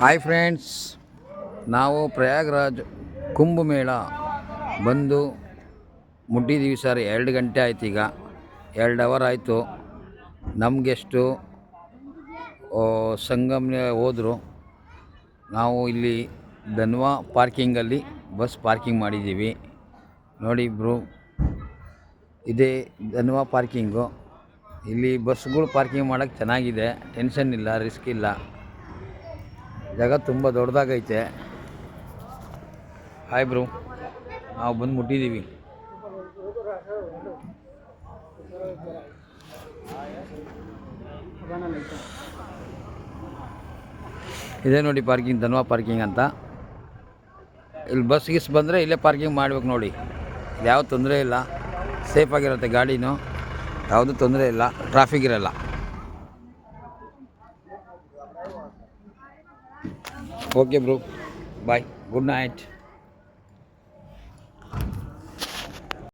Hi friends, ನಾವು ಪ್ರಯಾಗ್ರಾಜ್ ಕುಂಭಮೇಳ ಬಂದು ಮುಟ್ಟಿದ್ದೀವಿ sir. 2 ಗಂಟೆ ಆಯ್ತು, ಈಗ 2 ಅವರ್ ಆಯಿತು. ನಮಗೆಷ್ಟು ಸಂಗಮ್ಗೆ ಹೋದರು. ನಾವು ಇಲ್ಲಿ ಧನ್ವಾ ಪಾರ್ಕಿಂಗಲ್ಲಿ ಬಸ್ ಪಾರ್ಕಿಂಗ್ ಮಾಡಿದ್ದೀವಿ. ನೋಡಿ ಬ್ರೋ, ಇದೇ ಧನ್ವಾ ಪಾರ್ಕಿಂಗು. ಇಲ್ಲಿ ಬಸ್ಗಳು ಪಾರ್ಕಿಂಗ್ ಮಾಡೋಕ್ಕೆ ಚೆನ್ನಾಗಿದೆ, ಟೆನ್ಷನ್ ಇಲ್ಲ, ರಿಸ್ಕ್ ಇಲ್ಲ. ಜಾಗ ತುಂಬ ದೊಡ್ಡದಾಗೈತೆ. ಹಾಯ್ ಬ್ರೋ, ನಾವು ಬಂದು ಮುಟ್ಟಿದ್ದೀವಿ. ಇದೇ ನೋಡಿ ಪಾರ್ಕಿಂಗ್, ಧನ್ವಾ ಪಾರ್ಕಿಂಗ್ ಅಂತ. ಇಲ್ಲಿ ಬಸ್ ಬಂದರೆ ಇಲ್ಲೇ ಪಾರ್ಕಿಂಗ್ ಮಾಡ್ಬೇಕು ನೋಡಿ. ಯಾವ ತೊಂದರೆ ಇಲ್ಲ, ಸೇಫಾಗಿರುತ್ತೆ ಗಾಡಿನೂ, ಯಾವುದೂ ತೊಂದರೆ ಇಲ್ಲ, ಟ್ರಾಫಿಕ್ ಇರಲ್ಲ. ಓಕೆ ಬ್ರೋ, ಬಾಯ್, ಗುಡ್ ನೈಟ್.